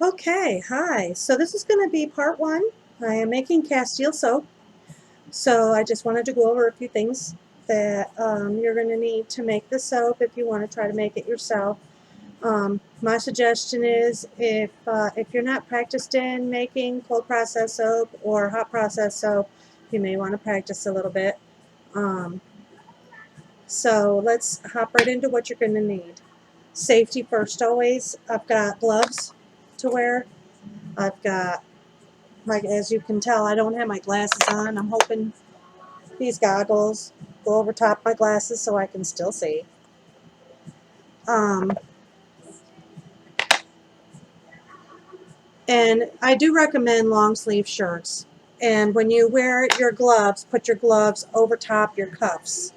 Okay, hi. So this is going to be part one. I am making Castile soap. So I just wanted to go over a few things that you're going to need to make the soap if you want to try to make it yourself. My suggestion is if you're not practiced in making cold process soap or hot process soap, you may want to practice a little bit. Um, so let's hop right into what you're going to need. Safety first always. I've got gloves to wear. I've got, like, as you can tell, I don't have my glasses on. I'm hoping these goggles go over top my glasses so I can still see. Um, and I do recommend long sleeve shirts. And when you wear your gloves, put your gloves over top your cuffs.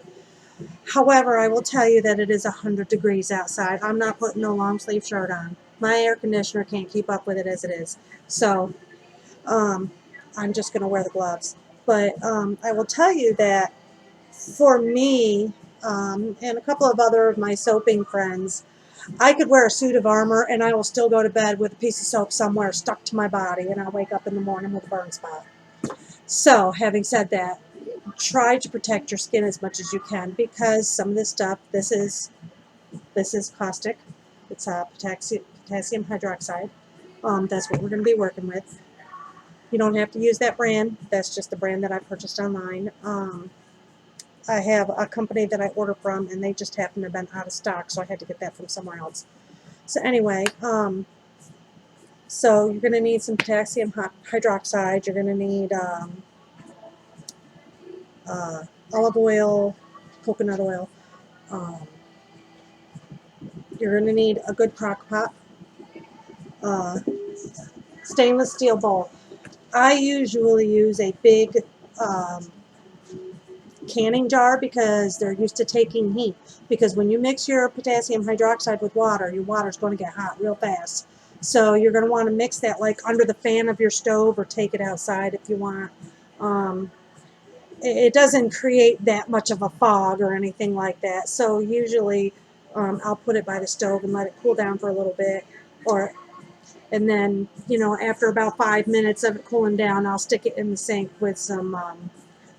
However, I will tell you that it is 100 degrees outside. I'm not putting no long sleeve shirt on. My air conditioner can't keep up with it as it is. So um, I'm just going to wear the gloves. But I will tell you that for me, and a couple of other of my soaping friends, I could wear a suit of armor and I will still go to bed with a piece of soap somewhere stuck to my body, and I'll wake up in the morning with a burn spot. So, having said that, try to protect your skin as much as you can, because some of this stuff, this is caustic. It's potassium hydroxide. That's what we're going to be working with. You don't have to use that brand. That's just the brand that I purchased online. I have a company that I order from, and they just happen to have been out of stock, so I had to get that from somewhere else. So anyway, so you're going to need some potassium hydroxide. You're going to need uh, olive oil, coconut oil. Um, you're going to need a good crock pot, uh, stainless steel bowl. I usually use a big um, canning jar because they're used to taking heat. Because when you mix your potassium hydroxide with water, your water's going to get hot real fast. So you're going to want to mix that like under the fan of your stove, or take it outside if you want. Um, it doesn't create that much of a fog or anything like that. So usually I'll put it by the stove and let it cool down for a little bit, or and then, after about 5 minutes of it cooling down, I'll stick it in the sink with some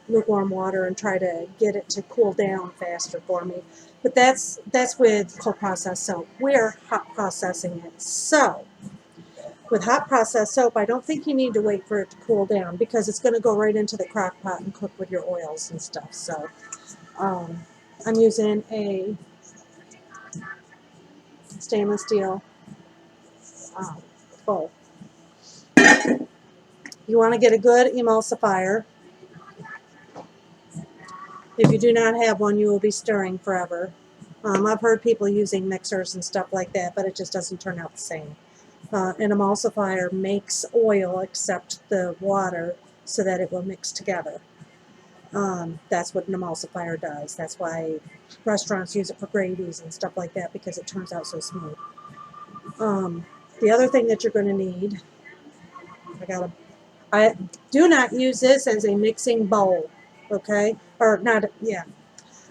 lukewarm water and try to get it to cool down faster for me. But that's with cold process soap. We're hot processing it. So with hot process soap, I don't think you need to wait for it to cool down, because it's going to go right into the crock pot and cook with your oils and stuff. So um, I'm using a stainless steel um, bowl. You want to get a good emulsifier. If you do not have one, you will be stirring forever. I've heard people using mixers and stuff like that, but it just doesn't turn out the same. An emulsifier makes oil accept the water so that it will mix together. That's what an emulsifier does. That's why restaurants use it for gravies and stuff like that, because it turns out so smooth. Um, the other thing that you're going to need, I do not use this as a mixing bowl, okay? Or not, yeah.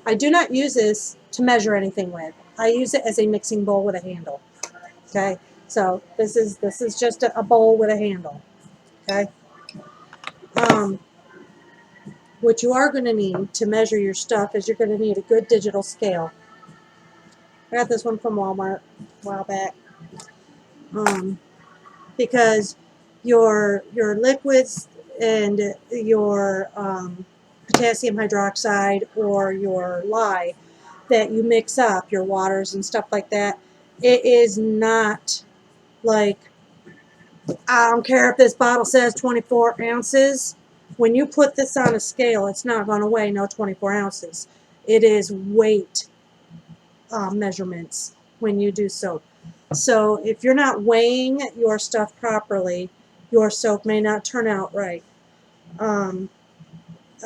I do not use this to measure anything with. I use it as a mixing bowl with a handle, okay? So this is just a bowl with a handle, okay? Um, what you are going to need to measure your stuff is you're going to need a good digital scale. I got this one from Walmart a while back, because your liquids and your potassium hydroxide or your lye that you mix up, your waters and stuff like that, it is not like, I don't care if this bottle says 24 ounces. When you put this on a scale, it's not going to weigh no 24 ounces. It is weight measurements when you do soap. So if you're not weighing your stuff properly, your soap may not turn out right. Um,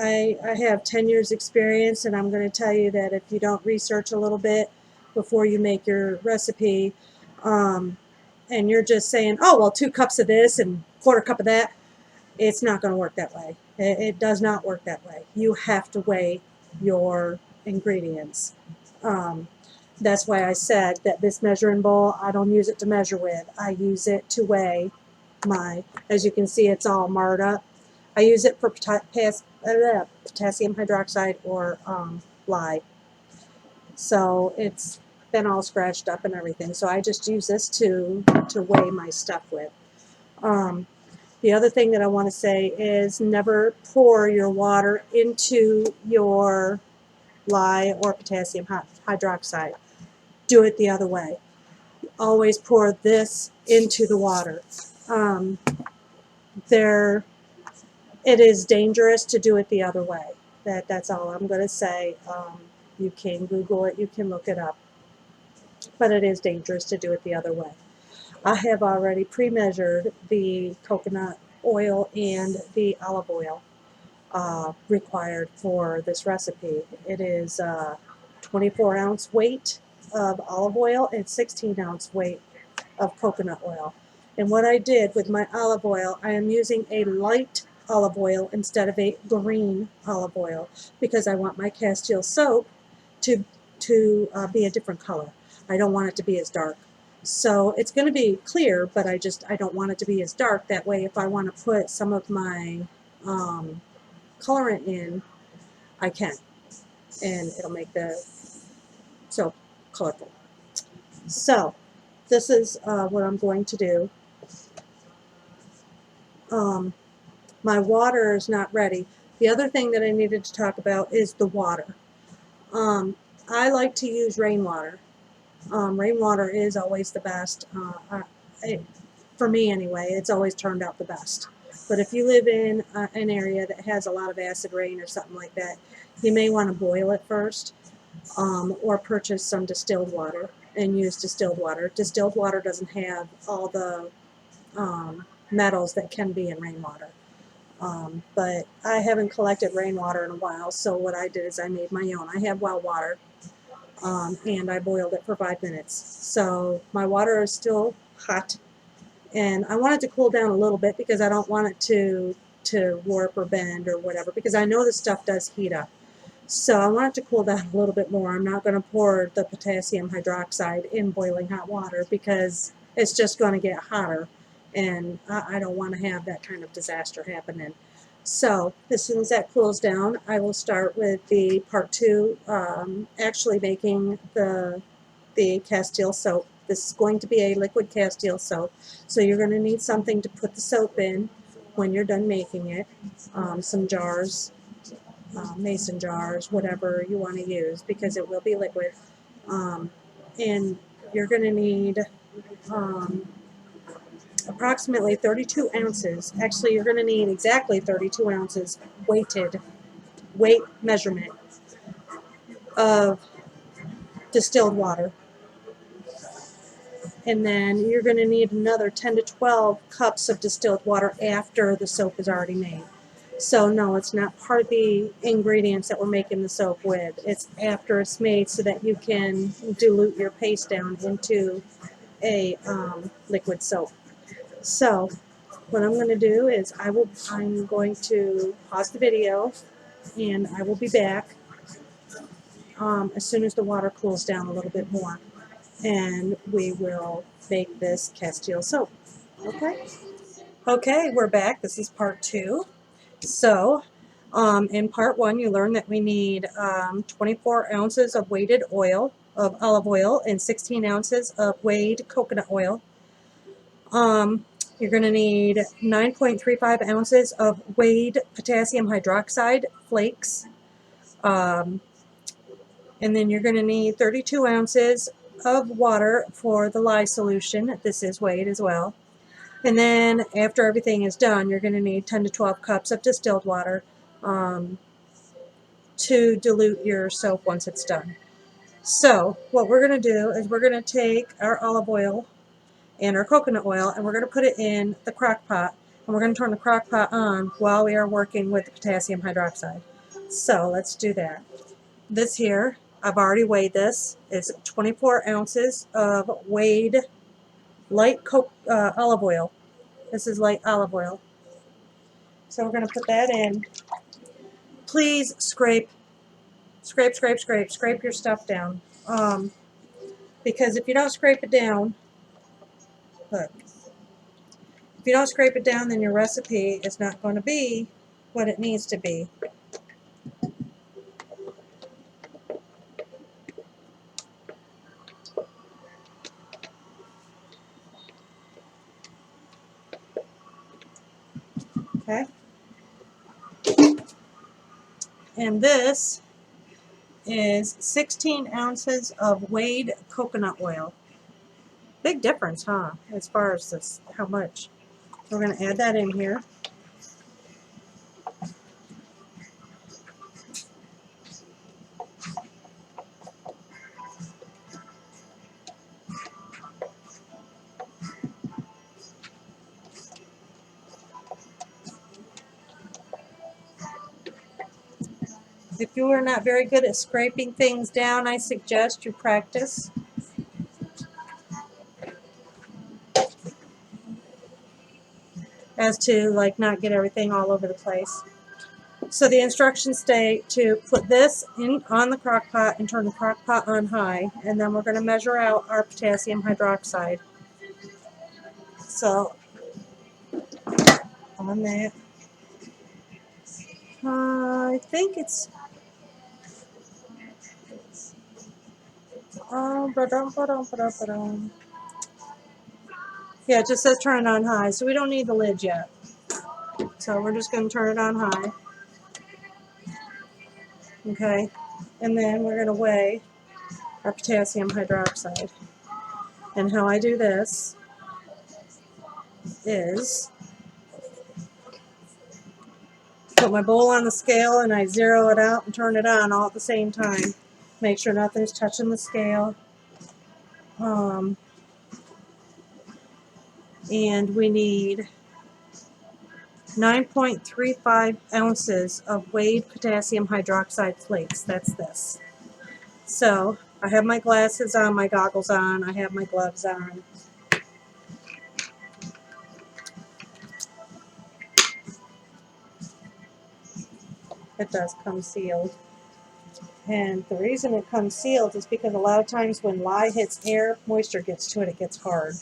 I have 10 years experience, and I'm going to tell you that if you don't research a little bit before you make your recipe, um, and you're just saying, oh, well, 2 cups of this and quarter cup of that, it's not going to work that way. It does not work that way. You have to weigh your ingredients. Um, That's why I said that this measuring bowl, I don't use it to measure with. I use it to weigh my, as you can see, it's all marred up. I use it for potassium hydroxide or lye. So it's been all scratched up and everything. So I just use this to weigh my stuff with. The other thing that I want to say is never pour your water into your lye or potassium hydroxide. Do it the other way. Always pour this into the water. Um, there, it is dangerous to do it the other way. That's all I'm going to say. You can Google it, you can look it up, but it is dangerous to do it the other way. I have already pre-measured the coconut oil and the olive oil required for this recipe. It is 24-ounce weight of olive oil and 16-ounce weight of coconut oil. And what I did with my olive oil, I am using a light olive oil instead of a green olive oil because I want my Castile soap to be a different color. I don't want it to be as dark. So it's going to be clear, but I don't want it to be as dark. That way, if I want to put some of my colorant in, I can, and it'll make the soap colorful. So this is what I'm going to do. My water is not ready. The other thing that I needed to talk about is the water. I like to use rainwater. Rainwater is always the best. For me anyway, it's always turned out the best. But if you live in an area that has a lot of acid rain or something like that, you may want to boil it first, or purchase some distilled water and use distilled water. Distilled water doesn't have all the metals that can be in rainwater. But I haven't collected rainwater in a while, so what I did is I made my own. I have well water, and I boiled it for 5 minutes. So my water is still hot, and I want it to cool down a little bit because I don't want it to warp or bend or whatever, because I know this stuff does heat up. So I want it to cool down a little bit more. I'm not going to pour the potassium hydroxide in boiling hot water because it's just going to get hotter, and I don't want to have that kind of disaster happening. So as soon as that cools down, I will start with the part 2, actually making the Castile soap. This is going to be a liquid Castile soap, so you're going to need something to put the soap in when you're done making it. Some jars, mason jars, whatever you want to use, because it will be liquid. And you're going to need approximately 32 ounces. Actually, you're going to need exactly 32 ounces weight measurement of distilled water. And then you're going to need another 10 to 12 cups of distilled water after the soap is already made. So no, it's not part of the ingredients that we're making the soap with. It's after it's made so that you can dilute your paste down into a liquid soap. So what I'm going to do is I'm going to pause the video, and I will be back as soon as the water cools down a little bit more, and we will make this Castile soap. Okay? Okay, we're back. This is part 2. So in part 1, you learned that we need 24 ounces of weighted oil, of olive oil, and 16 ounces of weighed coconut oil. You're going to need 9.35 ounces of weighed potassium hydroxide flakes. And then you're going to need 32 ounces of water for the lye solution. This is weighed as well. And then after everything is done, you're going to need 10 to 12 cups of distilled water to dilute your soap once it's done. So what we're going to do is we're going to take our olive oil and our coconut oil, and we're going to put it in the crock pot, and we're going to turn the crock pot on while we are working with the potassium hydroxide. So let's do that. This here, I've already weighed this, is 24 ounces of weighed light olive oil. This is light olive oil. So we're going to put that in. Please scrape your stuff down. Because if you don't scrape it down, look, if you don't scrape it down, then your recipe is not going to be what it needs to be. Okay? And this is 16 ounces of weighed coconut oil. Big difference, huh? As far as this, how much. We're going to add that in here. If you are not very good at scraping things down, I suggest you practice. As to like not get everything all over the place. So the instructions state to put this in on the crock pot and turn the crock pot on high, and then we're going to measure out our potassium hydroxide. So on that, I think it's yeah, it just says turn it on high, so we don't need the lid yet. So we're just going to turn it on high. Okay, and then we're going to weigh our potassium hydroxide. And how I do this is put my bowl on the scale and I zero it out and turn it on all at the same time. Make sure nothing's touching the scale. And we need 9.35 ounces of weighed potassium hydroxide flakes. That's this. So I have my glasses on, my goggles on, I have my gloves on. It does come sealed. And the reason it comes sealed is because a lot of times when lye hits air, moisture gets to it, it gets hard.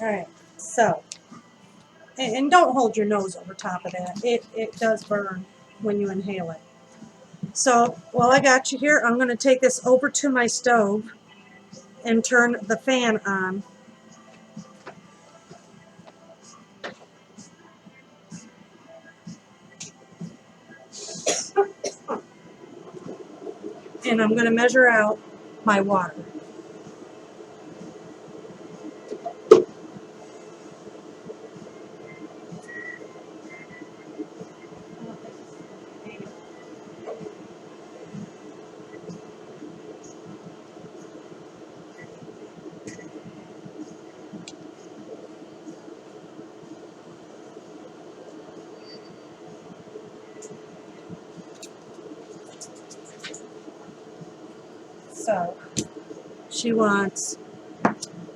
Alright, so, and don't hold your nose over top of that. It does burn when you inhale it. So, while I got you here, I'm going to take this over to my stove and turn the fan on. And I'm going to measure out my water. So, she wants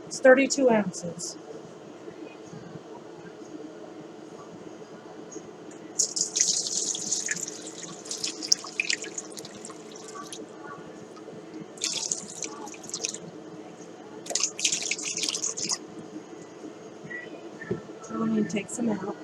32 ounces. I'm going to take some out.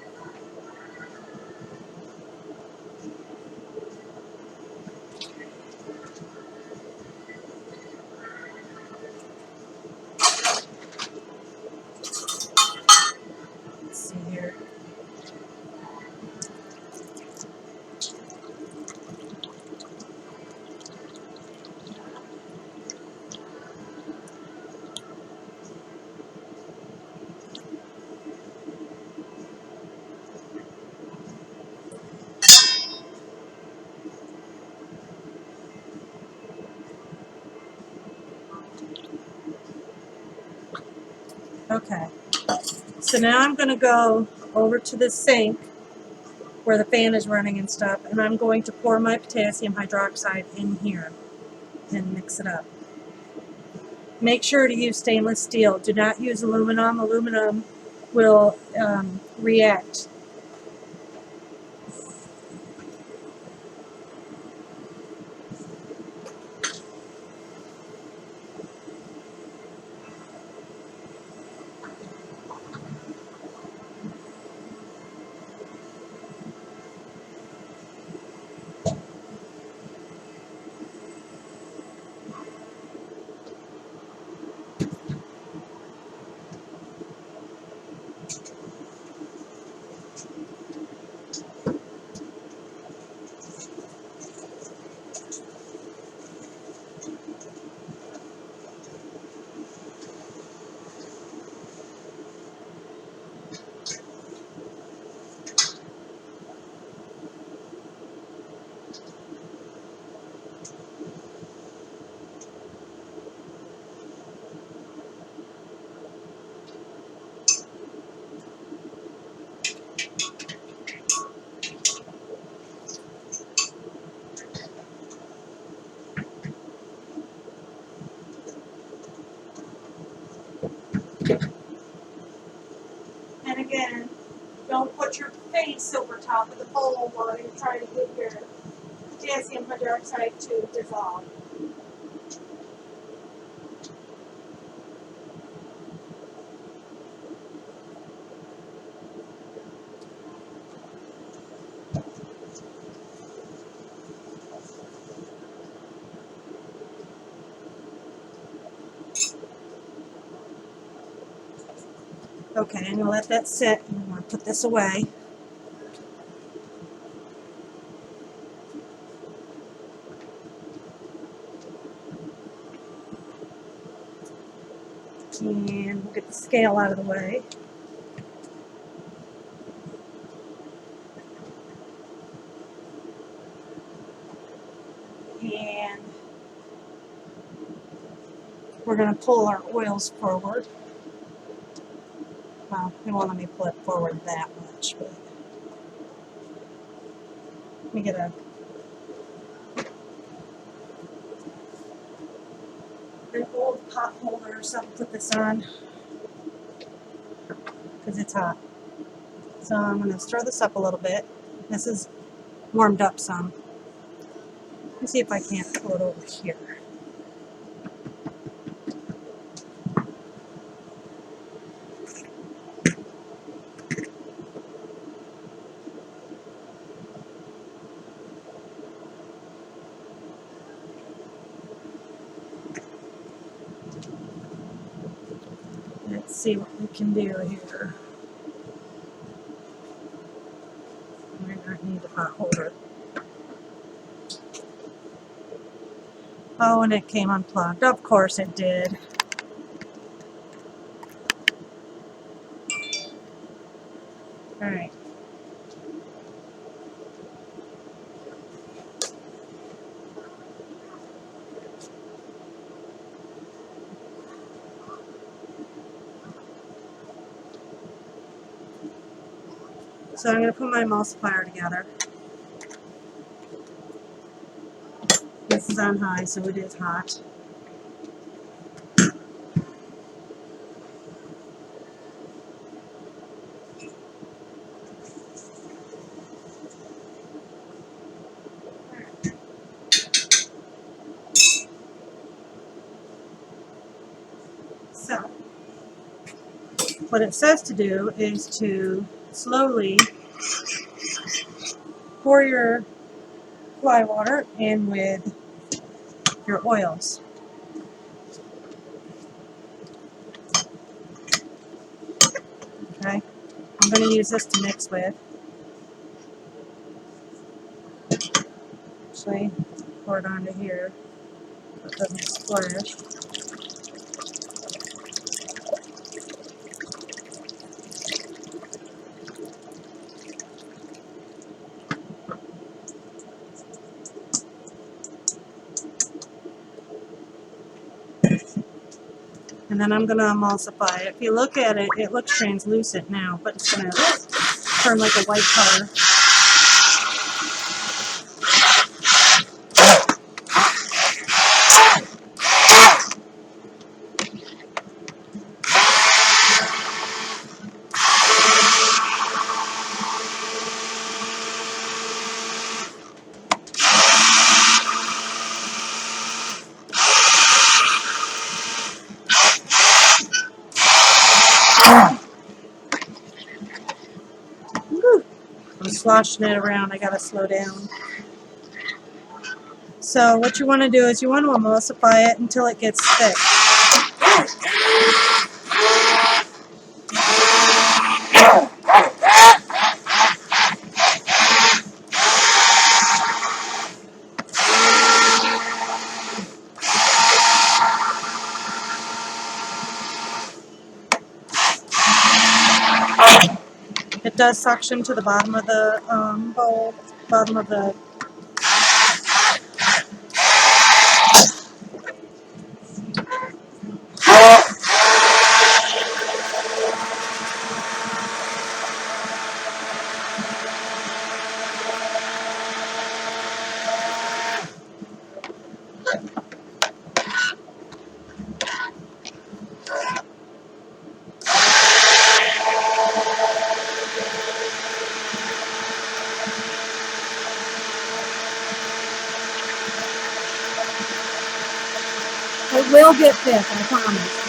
Let's see here. Okay, so now I'm going to go over to the sink where the fan is running and stuff, and I'm going to pour my potassium hydroxide in here and mix it up. Make sure to use stainless steel. Do not use aluminum. Aluminum will react. And again, don't put your face over top of the bowl while you're trying to get your potassium hydroxide to dissolve. Okay, I'm going to let that sit. I'm going to put this away. And we'll get the scale out of the way. And we're going to pull our oils forward. Well, they won't let me pull it forward that much, but let me get an old pot holder or something to put this on because it's hot. So I'm going to stir this up a little bit. This is warmed up some. Let me see if I can't pull it over here. Let's see what we can do here. I might not need a pot holder. Oh, and it came unplugged. Of course it did. Alright. So I'm going to put my emulsifier together. This is on high, so it is hot. So, what it says to do is to slowly pour your fly water in with your oils. Okay, I'm going to use this to mix with. Actually, pour it onto here so it doesn't splash. And then I'm going to emulsify it. If you look at it, it looks translucent now, but it's going to turn like a white color. Woo. I'm sloshing it around. I got to slow down. So what you want to do is you want to emulsify it until it gets thick. It does suction to the bottom of the bowl, bottom of the. It will get thick, I promise.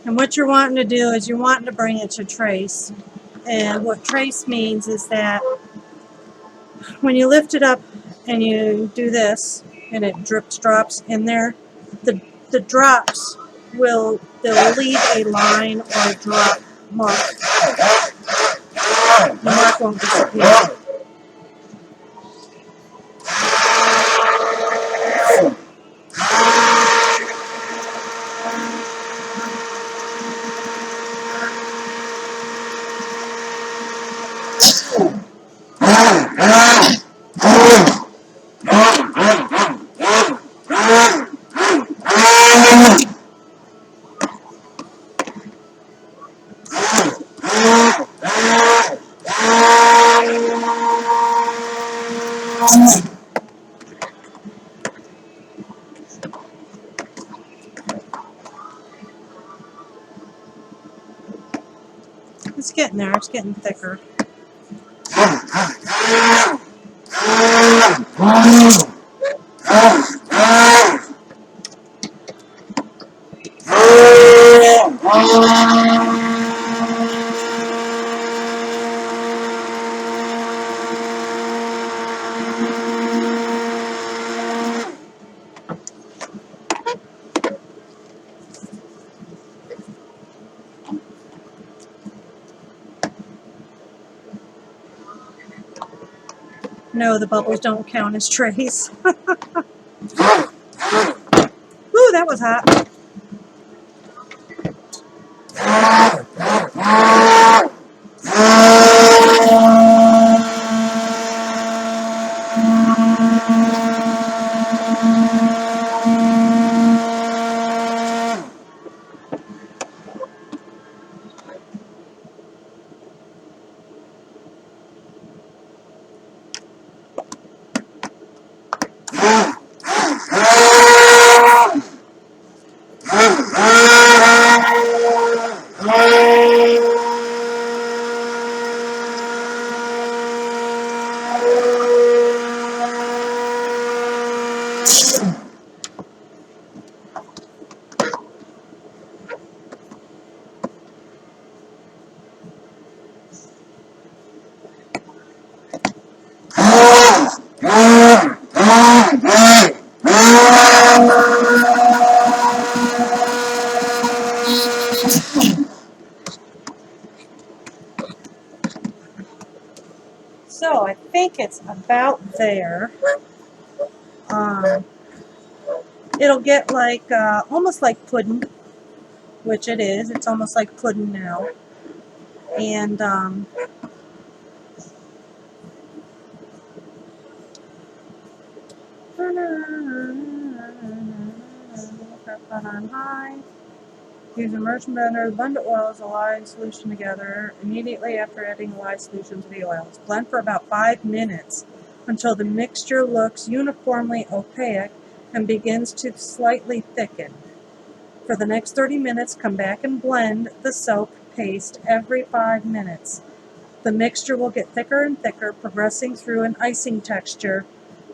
And what you're wanting to do is you're wanting to bring it to trace. And what trace means is that when you lift it up and you do this and it drips drops in there, the drops they'll leave a line or a drop mark. The mark won't disappear. It's getting there. It's getting thicker. No, the bubbles don't count as trace. Ooh, that was hot. So I think it's about there. It'll get like almost like pudding, which it is. It's almost like pudding now. And on high. Use immersion blender. Blend the oils, a lye solution together immediately after adding the lye solution to the oils. Blend for about 5 minutes until the mixture looks uniformly opaque and begins to slightly thicken. For the next 30 minutes, come back and blend the soap paste every 5 minutes. The mixture will get thicker and thicker, progressing through an icing texture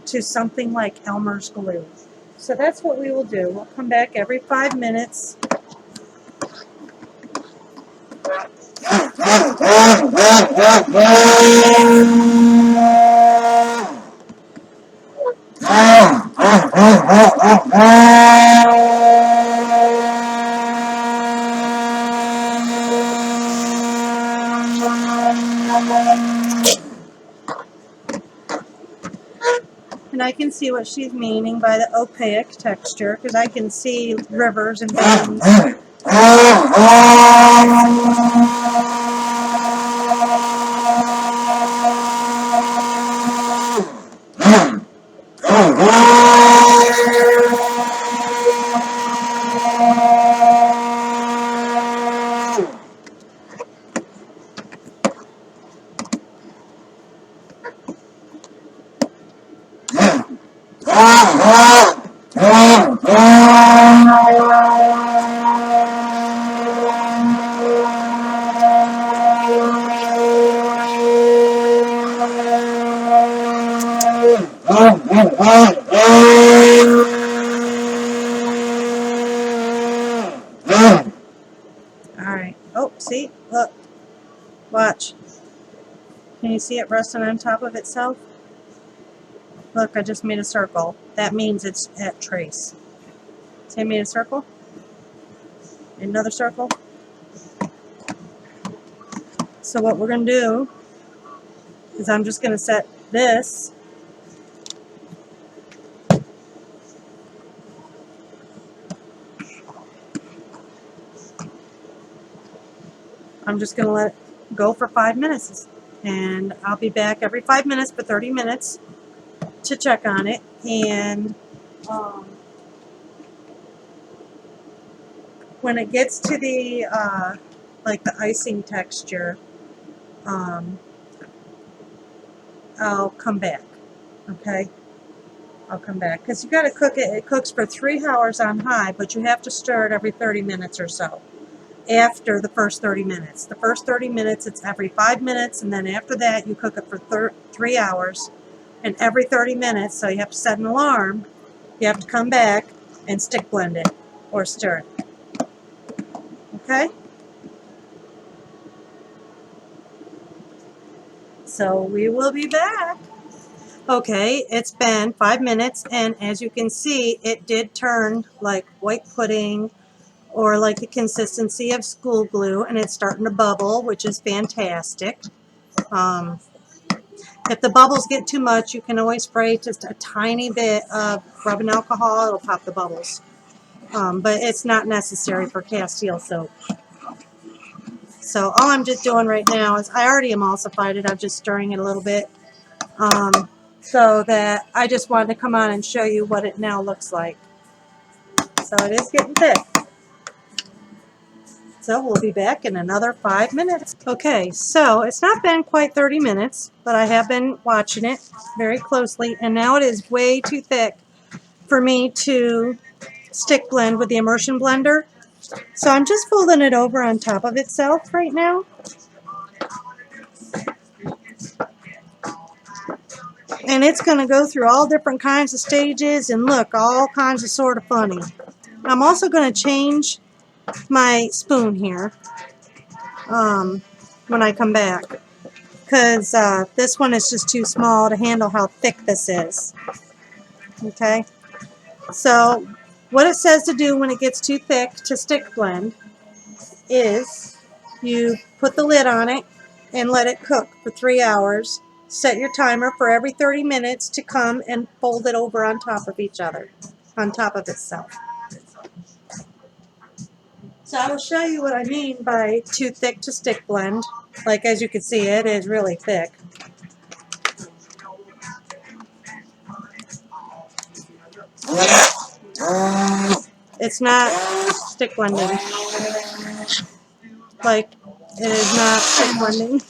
to something like Elmer's glue. So that's what we will do. We'll come back every 5 minutes. And I can see what she's meaning by the opaque texture, because I can see rivers and veins. Alright. Oh, see? Look. Watch. Can you see it resting on top of itself? Look, I just made a circle. That means it's at trace. See, I made a circle? Another circle. So what we're going to do is I'm just going to set this I'm just going to let it go for 5 minutes. And I'll be back every 5 minutes for 30 minutes to check on it. And when it gets to the like the icing texture, I'll come back. Okay, I'll come back, because you got to cook it. It cooks for 3 hours on high, but you have to stir it every 30 minutes or so. After the first 30 minutes, the first 30 minutes, it's every 5 minutes, and then after that you cook it for 3 hours, and every 30 minutes, so you have to set an alarm, you have to come back and stick blend it or stir it. Okay, so we will be back. Okay, it's been 5 minutes, and as you can see, it did turn like white pudding or like the consistency of school glue, and it's starting to bubble, which is fantastic. If the bubbles get too much, you can always spray just a tiny bit of rubbing alcohol. It'll pop the bubbles. But it's not necessary for Castile soap. So all I'm just doing right now is I already emulsified it. I'm just stirring it a little bit. So that I just wanted to come on and show you what it now looks like. So it is getting thick. So we'll be back in another 5 minutes. Okay, so it's not been quite 30 minutes, but I have been watching it very closely, and now it is way too thick for me to stick blend with the immersion blender. So I'm just folding it over on top of itself right now. And it's going to go through all different kinds of stages and look all kinds of sort of funny. I'm also going to change my spoon here when I come back, because this one is just too small to handle how thick this is. Okay, so what it says to do when it gets too thick to stick blend is you put the lid on it and let it cook for 3 hours, set your timer for every 30 minutes to come and fold it over on top of each other, on top of itself. So I will show you what I mean by too thick to stick blend. Like, as you can see, it is really thick. It's not stick blending. Like, it is not stick blending.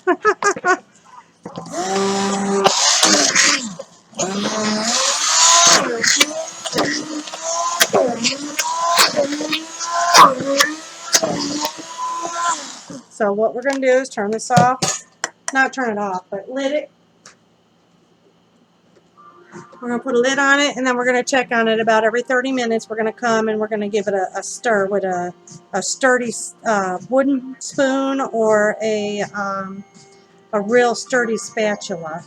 So what we're going to do is turn this off. Not turn it off, but lid it. We're going to put a lid on it, and then we're going to check on it about every 30 minutes. We're going to come and we're going to give it a stir with a sturdy wooden spoon or a real sturdy spatula.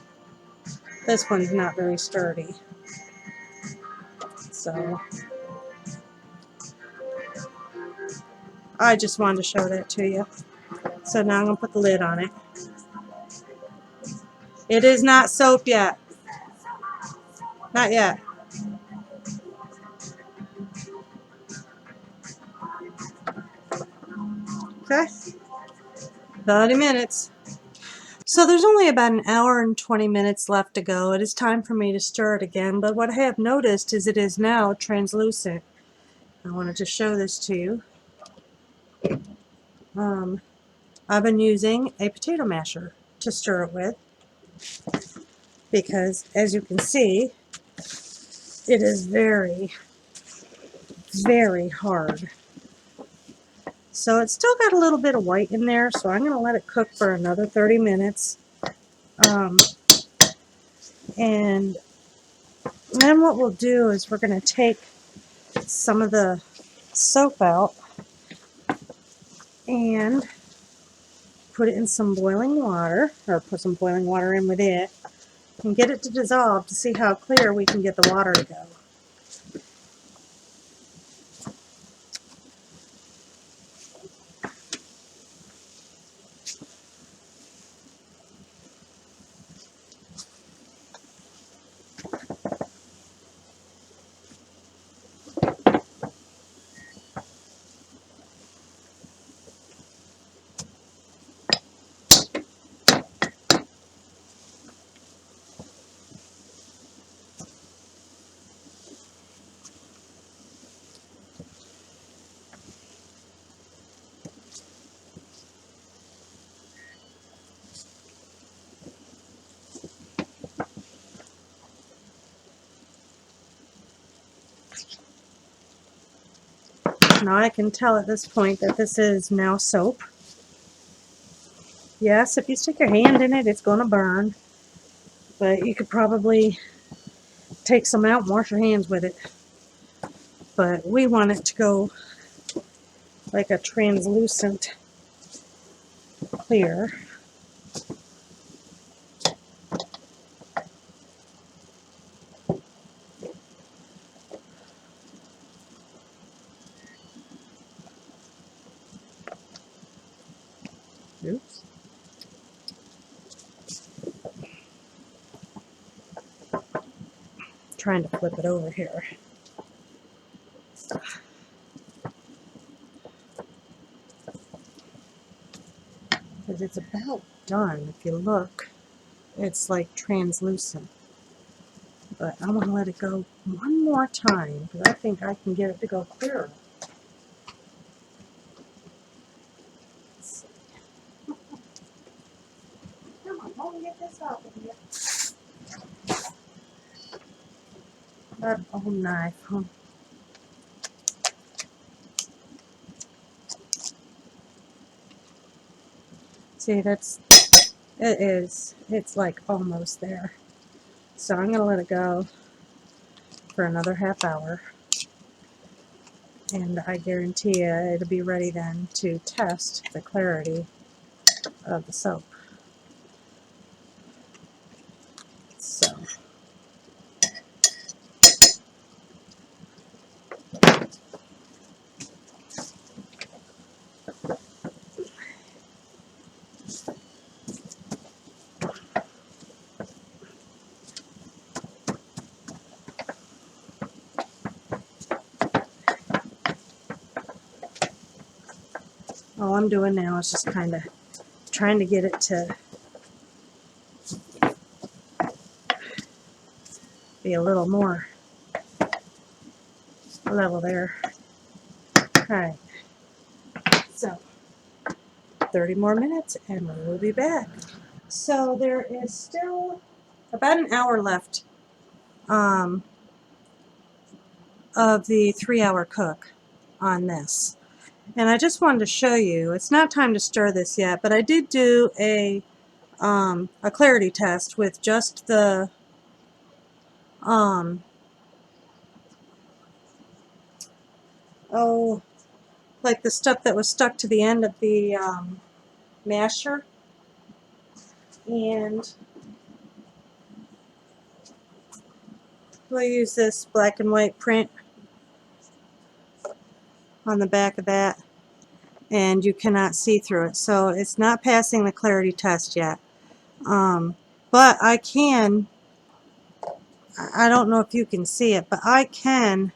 This one's not very sturdy. So I just wanted to show that to you. So now I'm going to put the lid on it. It is not soap yet. Not yet. Okay. 30 minutes. So there's only about an hour and 20 minutes left to go. It is time for me to stir it again, but what I have noticed is it is now translucent. I wanted to show this to you. I've been using a potato masher to stir it with because, as you can see, it is very, very hard. So it's still got a little bit of white in there, so I'm going to let it cook for another 30 minutes. And then what we'll do is we're going to take some of the soap out and put it in some boiling water, or put some boiling water in with it, and get it to dissolve to see how clear we can get the water to go. Now I can tell at this point that this is now soap. Yes, if you stick your hand in it, it's going to burn. But you could probably take some out and wash your hands with it. But we want it to go like a translucent clear. Oops. Trying to flip it over here. Because it's about done. If you look, it's like translucent. But I'm going to let it go one more time because I think I can get it to go clearer. Come on, let me get this out of here. That old knife, huh? See, it's like almost there. So I'm going to let it go for another half hour. And I guarantee you it'll be ready then to test the clarity of the soap. So. All I'm doing now is just kind of trying to get it to be a little more level there. Alright, so 30 more minutes and we'll be back. So there is still about an hour left of the 3-hour cook on this. And I just wanted to show you, it's not time to stir this yet, but I did do a clarity test with just the like the stuff that was stuck to the end of the masher, and we'll use this black and white print on the back of that, and you cannot see through it, so it's not passing the clarity test yet. But I don't know if you can see it, but I can,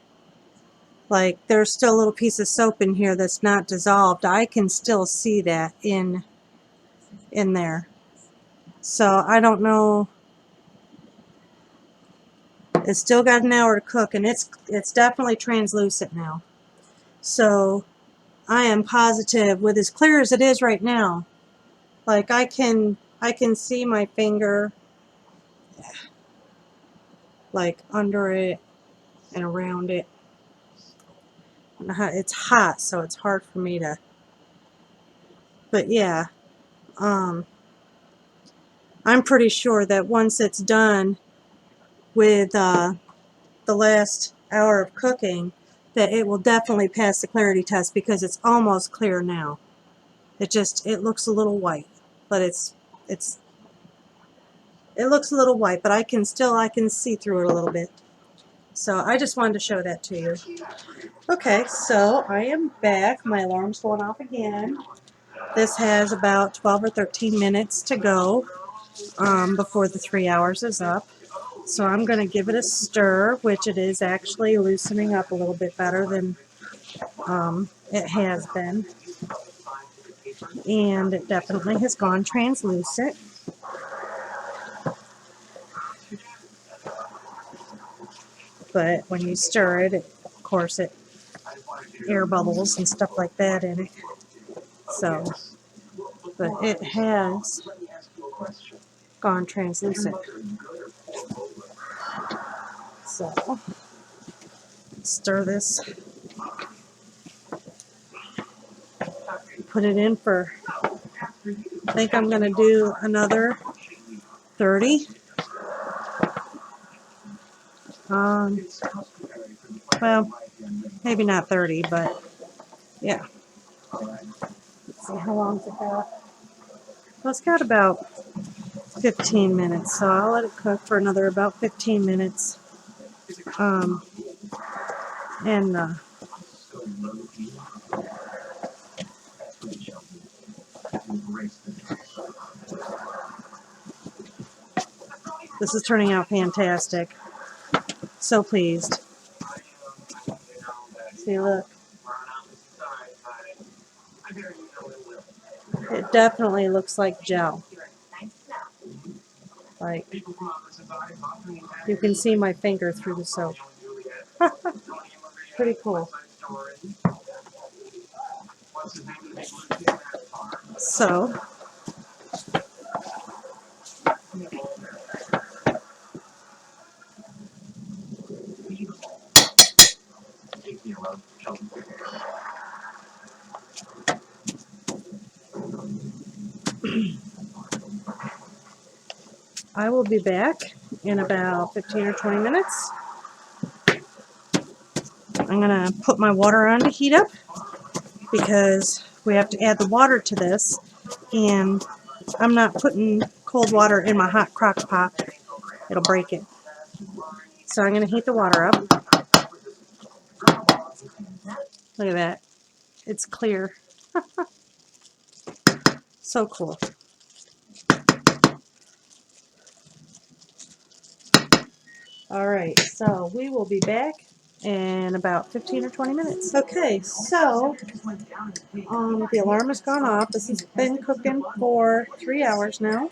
like, there's still a little piece of soap in here that's not dissolved. I can still see that in there. So I don't know. It's still got an hour to cook, and it's definitely translucent now. So I am positive, with as clear as it is right now, like I can see my finger like under it and around it. It's hot, so it's hard for me to, but yeah, I'm pretty sure that once it's done with the last hour of cooking, that it will definitely pass the clarity test, because it's almost clear now. It looks a little white, but it looks a little white, but I can see through it a little bit. So I just wanted to show that to you. Okay, so I am back. My alarm's going off again. This has about 12 or 13 minutes to go before the 3 hours is up. So I'm going to give it a stir, which it is actually loosening up a little bit better than it has been. And it definitely has gone translucent. But when you stir it, of course, air bubbles and stuff like that in it. So, but it has gone translucent. So, stir this. Put it in for, I think I'm going to do another 30. Well, maybe not 30, but yeah. Let's see, how long has it got? Well, it's got about 15 minutes, so I'll let it cook for another about 15 minutes. And this is turning out fantastic. So pleased. See, look. It definitely looks like gel. Like, you can see my finger through the soap. Pretty cool. So, I will be back in about 15 or 20 minutes. I'm going to put my water on to heat up, because we have to add the water to this, and I'm not putting cold water in my hot crock pot. It'll break it. So I'm going to heat the water up. Look at that. It's clear. So cool. Alright, so we will be back in about 15 or 20 minutes. Okay, so the alarm has gone off. This has been cooking for 3 hours now.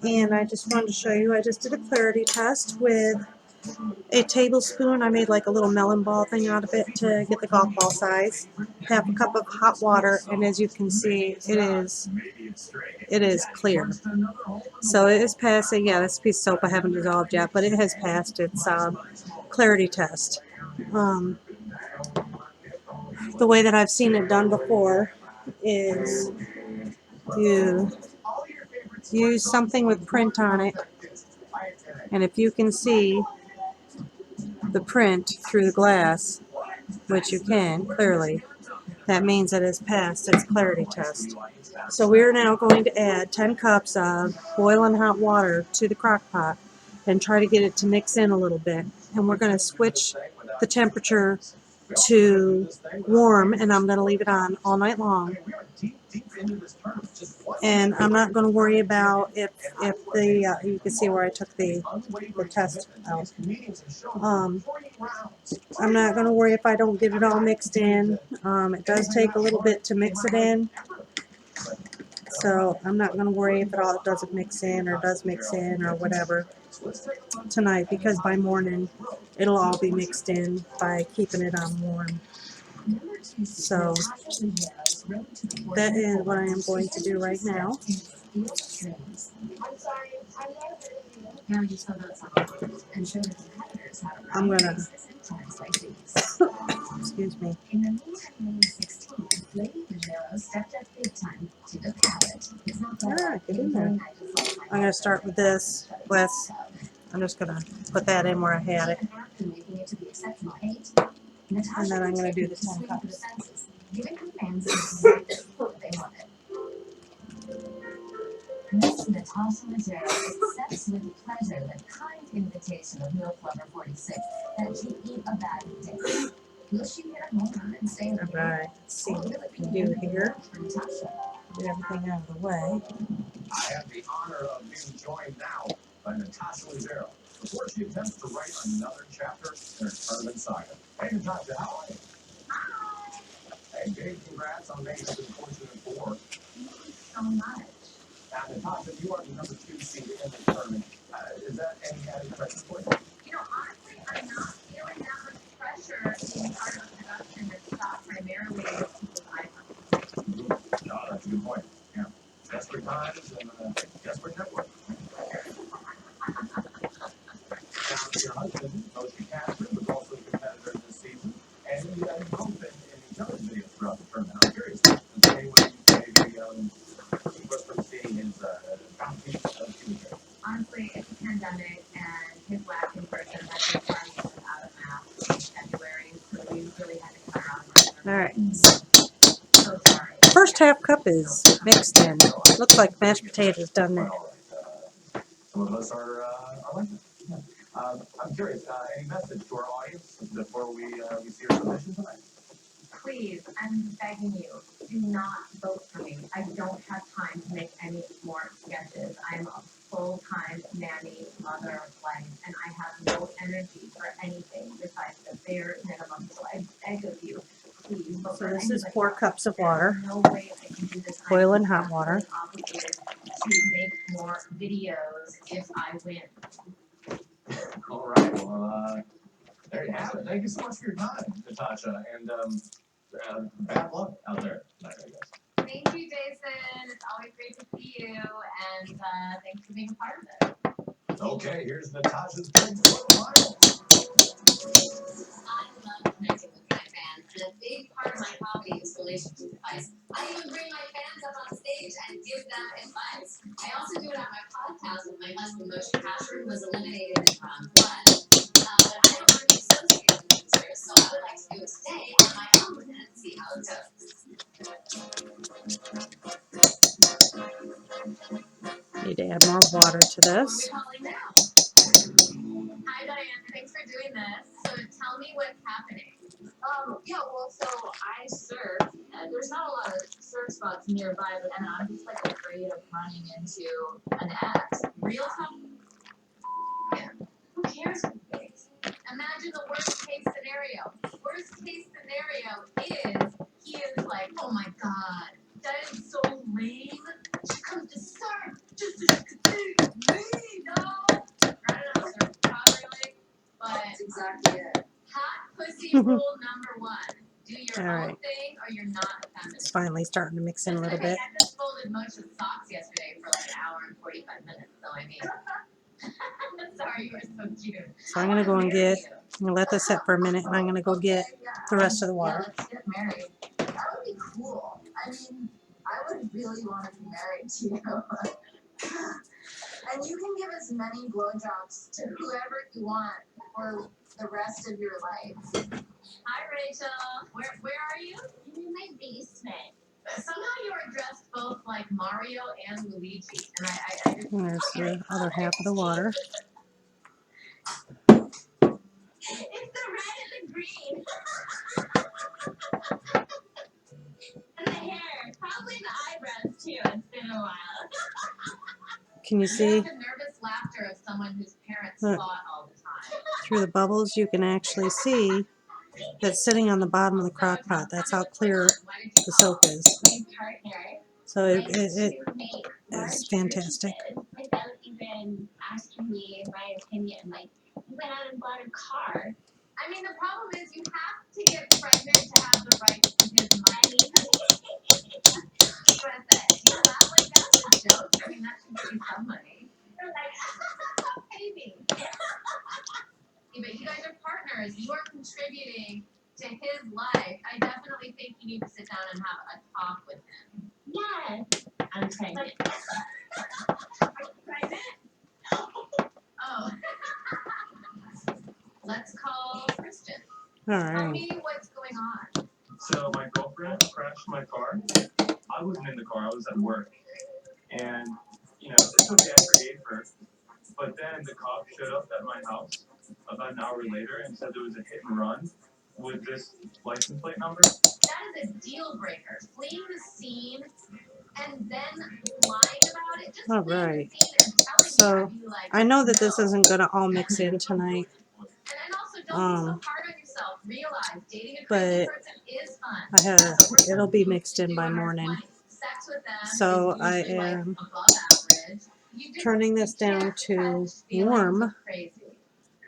And I just wanted to show you, I just did a clarity test with a tablespoon. I made like a little melon ball thing out of it to get the golf ball size. Half a cup of hot water, and as you can see, it is clear. So it is passing. Yeah, this piece of soap I haven't dissolved yet, but it has passed its clarity test. The way that I've seen it done before is you use something with print on it, and if you can see the print through the glass, which you can clearly, that means it has passed its clarity test. So we are now going to add 10 cups of boiling hot water to the crock pot and try to get it to mix in a little bit. And we're going to switch the temperature to warm, and I'm going to leave it on all night long. And I'm not going to worry about if the you can see where I took the test out. I'm not going to worry if I don't get it all mixed in. It does take a little bit to mix it in, so I'm not going to worry if it all doesn't mix in or does mix in or whatever tonight, because by morning it'll all be mixed in by keeping it on warm. So that is what I am going to do right now. I'm gonna excuse me. Alright, get in there. I'm gonna start with this glass. I'm just gonna put that in where I had it. And then I'm gonna do the 10 cups. Miss Natasha Madero accepts with pleasure the kind invitation of Milk Lover 46 that she eat a bag of dates. Will she hear more and say Alright, let's see what we can do here. Get everything out of the way. I have the honor of being joined now by Natasha Madero before she attempts to write another chapter in her tournament saga. Hey, Natasha, how are you? Hi! Hey, big congrats on making it to the Fortune 4. Thank you so much. Now, Natasha, you are the number 2 seed in the tournament. Is that any added pressure for you? You know, honestly, I'm not feeling that much pressure being part of a production that's shot primarily with people's iPhones. No, that's a good point. Yeah. Desperate times and desperate network. Now, your husband, Coach Castile, was also a competitor this season, and you both been in each other's videos throughout the tournament. I'm curious, the same way you maybe keep us from seeing his bounty of communication. Honestly, it's a pandemic, and his last in-person had been farming without a mask in February, so we really had to cut around. Alright. So sorry. First half cup is mixed in. Looks like mashed potatoes done there. Some of us are like that. Yeah. I'm curious, any message to our audience before we see our submission tonight? Please, I'm begging you, do not vote for me. I don't have time to make any more sketches. I'm a full-time nanny, mother, wife, and I have no energy for anything besides the bare minimum. So I beg of you, please vote So for this is anybody 4 else. cups of water. There's no way I can do this. Boiling I'm hot water. obligated to make more videos if I win. All right, well, there you have it. Thank you so much for your time, Natasha, and bad luck out there tonight, I guess. Thank you, Jason. It's always great to see you, and thanks for being a part of it. Okay, here's Natasha's big final. I love connecting with my fans, and a big part of my hobby is relationship advice. I even bring my fans up on stage and give them advice. I also do it on my podcast with my husband, Moshe Kasher, who was eliminated in round 1. But I don't want to be associated with losers, so I would like to do it today on my own and see how it goes. Need to add more water to this. Calling now. Hi, Diane. Thanks for doing this. So tell me what's happening. Yeah, well, so I surf, and there's not a lot of surf spots nearby, but and I'm just like afraid of running into an ex. Real time? Yeah. Who cares who thinks? Imagine the worst case scenario. scenario is he is like, oh my god, that is so lame. She comes to start just so she could see me, no. I don't know, sir, properly, but that's exactly it. Hot pussy rule number 1. Do your All own right. thing or you're not a feminist. It's finally starting to mix in a little bit. I just folded Moshe's socks yesterday for like an hour and 45 minutes, so I mean. I'm sorry, you were so cute. So I'm going to go and get, I'm going to let this set for a minute, and I'm going to go get the rest of the water. Yeah, let's get married. That would be cool. I mean, I would really want to be married to you. And you can give as many blowjobs to whoever you want for the rest of your life. Hi, Rachel. Where are you? I'm in my basement. Somehow you are dressed both like Mario and Luigi. And I just... And there's the other half of the water. It's the red and the green. And the hair. Probably the eyebrows, too. It's been a while. Can you see? The nervous laughter of someone whose parents fought all the time. Through the bubbles, you can actually see that's sitting on the bottom of the crock pot. That's how clear the soap is. So it is fantastic. Without even asking me my opinion, like you went out and bought a car. I mean, the problem is you have to get pregnant to have the right to his money. What is that? You laugh like that's a joke. I mean, that should give you some money. They're like, baby. Yeah, but you guys are partners. You are contributing to his life. I definitely think you need to sit down and have a talk with him. Yes. I'm pregnant. Are you pregnant? Oh. Let's call Kristen. All Tell right. me what's going on. So my girlfriend crashed my car. I wasn't in the car. I was at work. And, you know, it's okay, I forgave her. But then the cop showed up at my house about an hour later and said there was a hit and run with this license plate number. That is a deal breaker. Fleeing the scene and then lying about it. Just All right. So I know that this isn't going to all mix in tonight. And also don't be so hard on yourself. Realize dating a But crazy person is fun. it'll be mixed in by morning. So I am turning this down to warm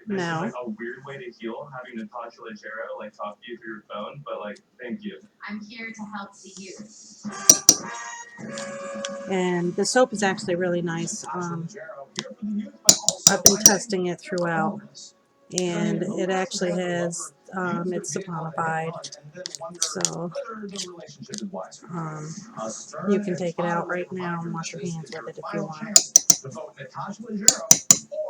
now. This is like a weird way to heal, having Natasha Leggero like talk to you through your phone, but like, thank you. I'm here to help the youth. And the soap is actually really nice. I've been testing it throughout, and it actually has it's saponified, so you can take it out right now and wash your hands with it if you want. To vote Natasha Leggero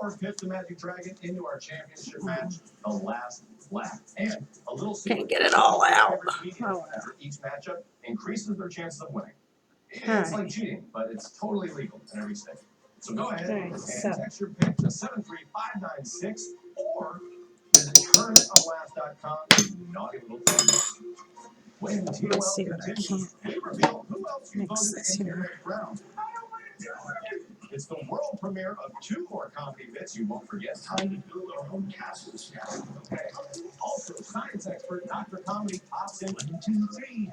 or pitch the Magic Dragon into our championship match, the last lap. And a little Can't get it all out. After each matchup increases their chances of winning. It's All right. like cheating, but it's totally legal in every state. So go ahead and so text your pick to 73596 or visit tournamentoflast.com. Naughty little thing. When TOL let's see what I continues, can't we reveal who else you mix voted this into the here. next round. It's the world premiere of 2 more comedy bits you won't forget. Time to build our own castles. Okay. Also, science expert Dr. Comedy pops in 1, 2, 3.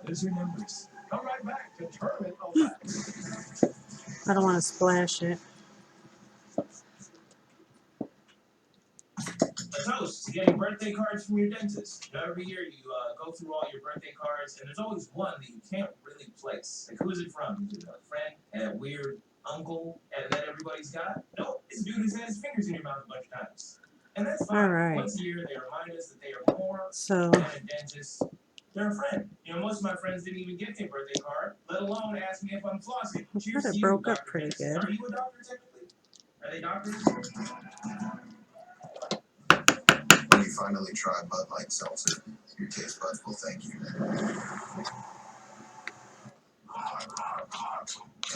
Those are numbers. Come right back to Tournament of Last. I don't want to splash it. A toast, getting birthday cards from your dentist. You know, every year you go through all your birthday cards, and there's always one that you can't really place. Like, who is it from? Is it a friend, a weird uncle that everybody's got? No, it's a dude who's had his fingers in your mouth a bunch of times. And that's fine. All right. Once a year, they remind us that they are more So than a dentist. They're a friend. You know, most of my friends didn't even get me a birthday card, let alone ask me if I'm flossing. Cheers it to you, broke up Dr. pretty Dentist. good. Are you a doctor, technically? Are they doctors? When you finally try Bud Light Seltzer, your taste buds will thank you.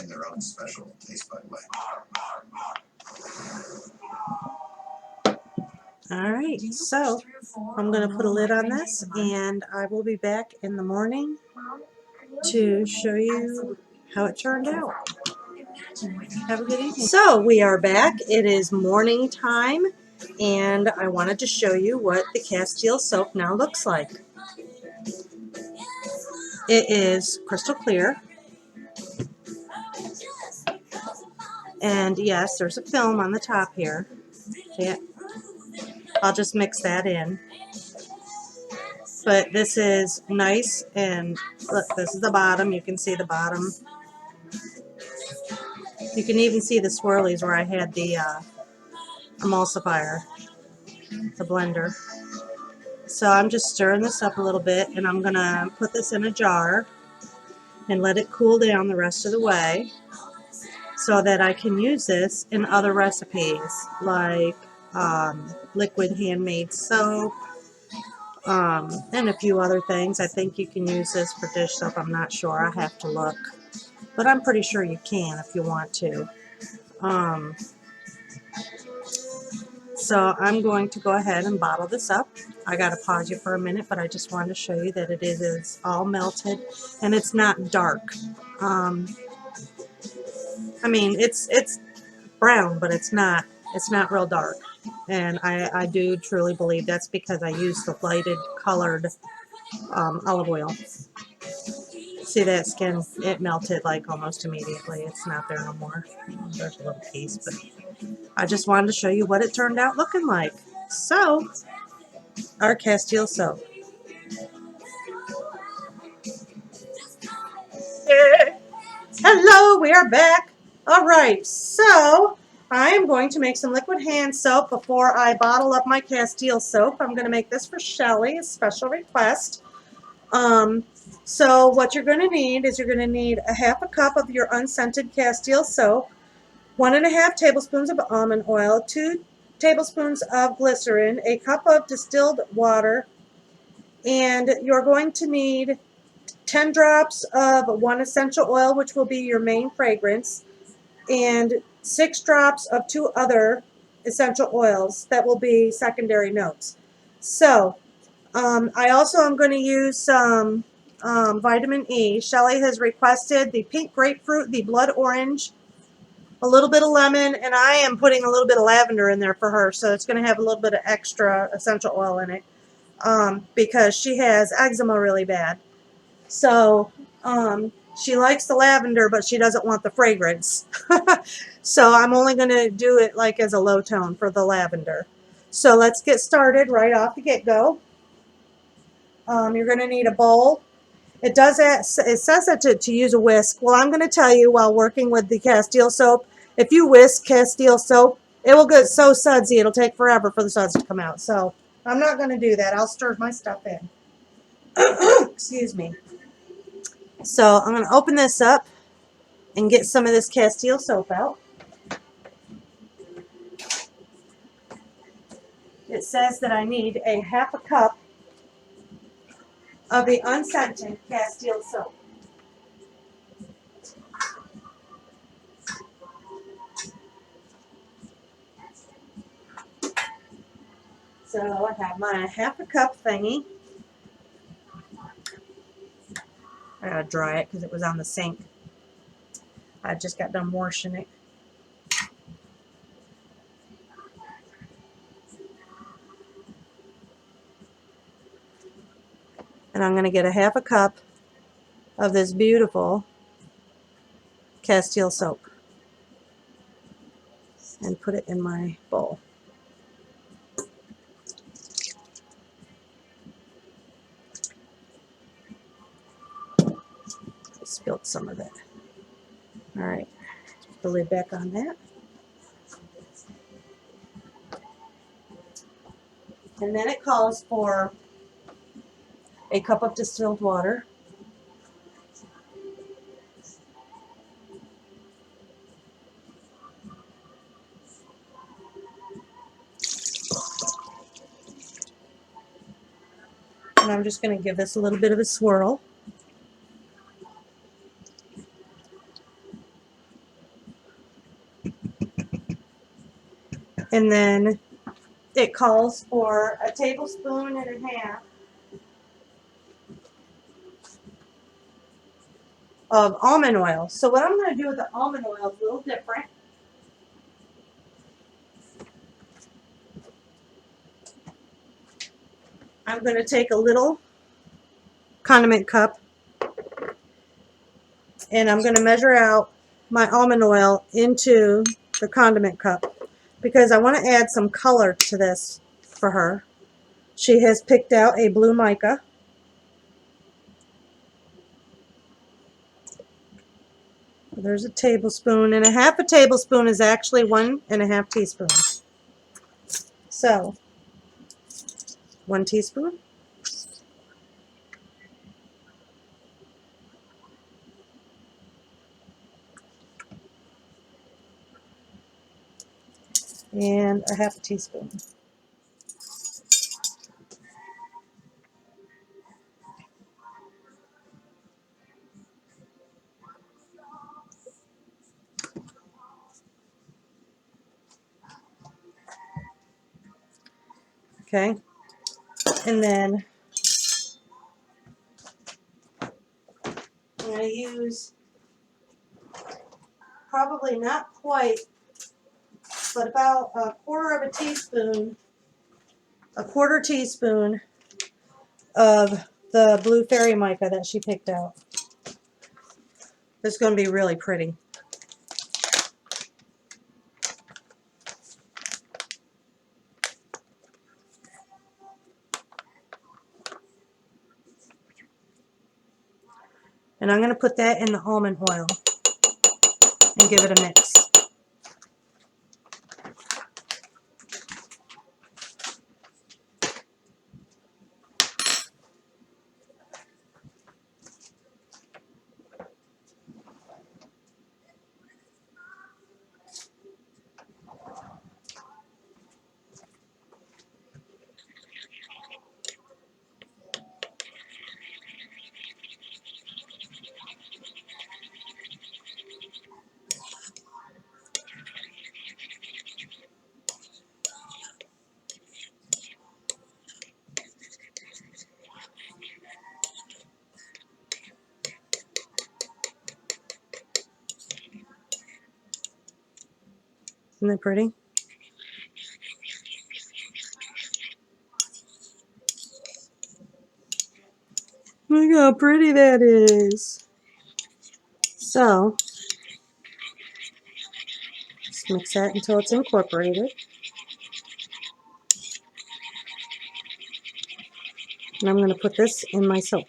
In their own special taste bud way. all right, so I'm going to put a lid on this, and I will be back in the morning to show you how it turned out. Have a good evening. So we are back. It is morning time, And I wanted to show you what the Castile soap now looks like. It is crystal clear. And yes, there's a film on the top here. See it? I'll just mix that in. But this is nice, and look, this is the bottom. You can see the bottom. You can even see the swirlies where I had the emulsifier, the blender. So I'm just stirring this up a little bit, and I'm going to put this in a jar and let it cool down the rest of the way so that I can use this in other recipes like liquid handmade soap, and a few other things. I think you can use this for dish soap. I'm not sure. I have to look. But I'm pretty sure you can if you want to. So I'm going to go ahead and bottle this up. I got to pause you for a minute, but I just wanted to show you that it is all melted and it's not dark. I mean, it's brown, but it's not real dark. And I do truly believe that's because I used the lighted colored olive oil. See that skin? It melted like almost immediately. It's not there no more. There's a little piece, but I just wanted to show you what it turned out looking like. So, our Castile soap. Hello, we are back. All right, so I am going to make some liquid hand soap before I bottle up my Castile soap. I'm going to make this for Shelly, a special request. So what you're going to need is you're going to need a half a cup of your unscented Castile soap, 1.5 tablespoons of almond oil, 2 tablespoons of glycerin, a cup of distilled water, and you're going to need 10 drops of 1 essential oil, which will be your main fragrance, and 6 drops of 2 other essential oils that will be secondary notes. So, I also am going to use some vitamin E. Shelly has requested the pink grapefruit, the blood orange, a little bit of lemon, and I am putting a little bit of lavender in there for her, so it's going to have a little bit of extra essential oil in it because she has eczema really bad. So she likes the lavender, but she doesn't want the fragrance. So I'm only going to do it like as a low tone for the lavender. So let's get started right off the get-go. You're going to need a bowl. It says that to use a whisk. Well, I'm going to tell you while working with the Castile soap, if you whisk Castile soap, it will get so sudsy it'll take forever for the suds to come out. So I'm not going to do that. I'll stir my stuff in. Excuse me. So I'm going to open this up and get some of this Castile soap out. It says that I need a half a cup of the unscented Castile soap. So I have my half a cup thingy. I gotta dry it because it was on the sink. I just got done washing it. And I'm going to get a half a cup of this beautiful Castile soap and put it in my bowl. I spilled some of it. All right, put the lid back on that. And then it calls for a cup of distilled water. And I'm just going to give this a little bit of a swirl. And then it calls for a tablespoon and a half of almond oil. So what I'm going to do with the almond oil is a little different. I'm going to take a little condiment cup and I'm going to measure out my almond oil into the condiment cup because I want to add some color to this for her. She has picked out a blue mica. There's a tablespoon, and a half a tablespoon is actually 1.5 teaspoons. So, 1 teaspoon. And a half a teaspoon. Okay, and then I'm going to use probably not quite, but about a quarter teaspoon of the blue fairy mica that she picked out. It's going to be really pretty. And I'm going to put that in the almond oil and give it a mix. Isn't that pretty? Look how pretty that is. So, just mix that until it's incorporated. And I'm going to put this in my soap.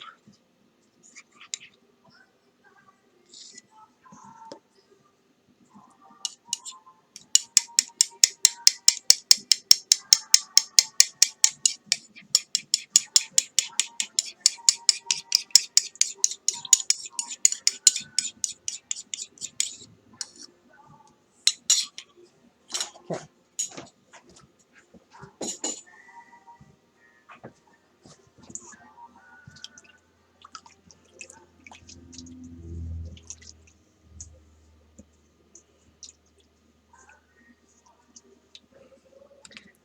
Okay.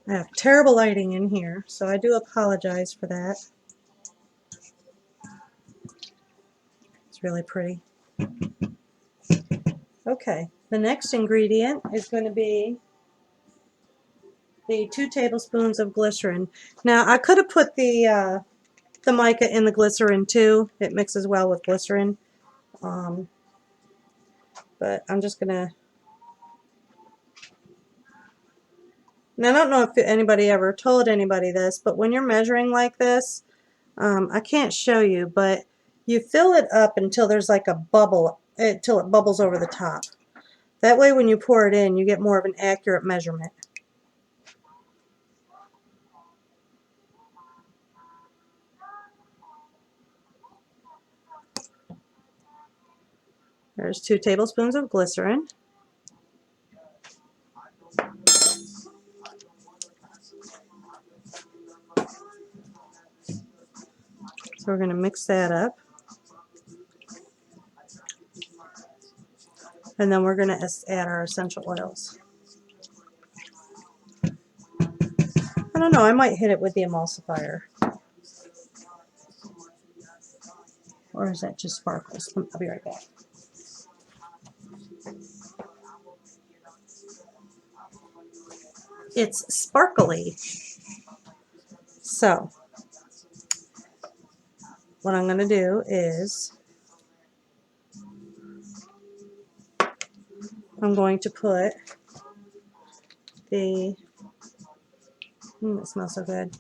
I have terrible lighting in here, so I do apologize for that. It's really pretty. Okay, the next ingredient is going to be the 2 tablespoons of glycerin. Now, I could have put the mica in the glycerin too. It mixes well with glycerin. But I'm just going to... Now, I don't know if anybody ever told anybody this, but when you're measuring like this, I can't show you, but you fill it up until there's like a bubble, until it bubbles over the top. That way when you pour it in, you get more of an accurate measurement. There's 2 tablespoons of glycerin. So we're going to mix that up. And then we're going to add our essential oils. I don't know, I might hit it with the emulsifier. Or is that just sparkles? I'll be right back. It's sparkly. So, what I'm going to do is I'm going to put the, it smells so good.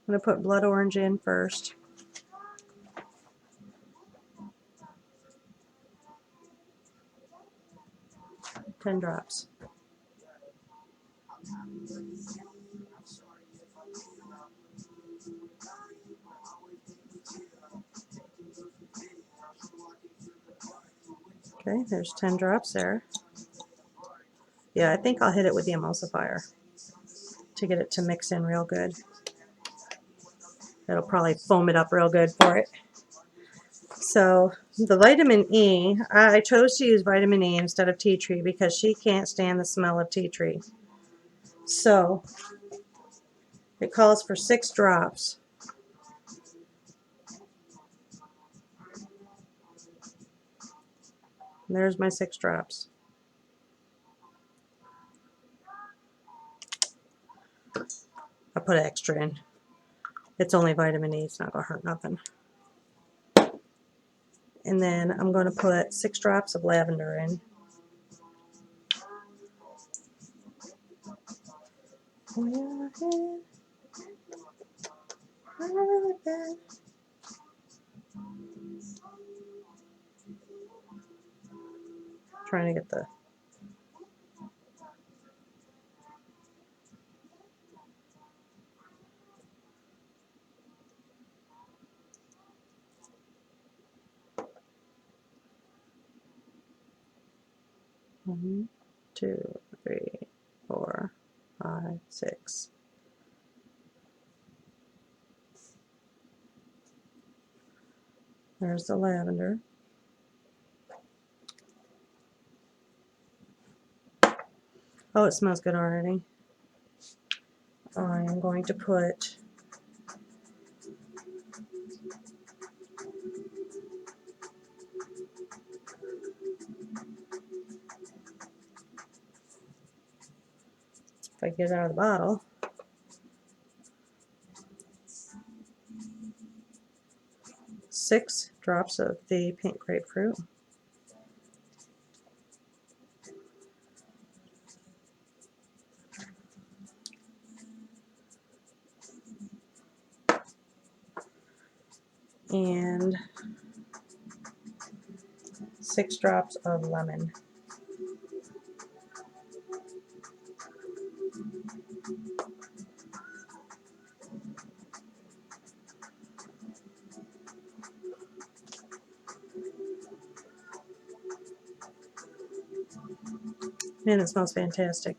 I'm going to put blood orange in first. Ten drops. Okay, there's 10 drops there. Yeah, I think I'll hit it with the emulsifier to get it to mix in real good. It'll probably foam it up real good for it. So the vitamin E, I chose to use vitamin E instead of tea tree because she can't stand the smell of tea tree. So it calls for 6 drops. And there's my 6 drops. I put extra in. It's only vitamin E, it's not going to hurt nothing. And then I'm going to put 6 drops of lavender in. Trying to get the one, 2, 3, 4, 5, 6. There's the lavender. Oh, it smells good already. I am going to put if I get it out of the bottle, 6 drops of the pink grapefruit. And 6 drops of lemon. Man, it smells fantastic.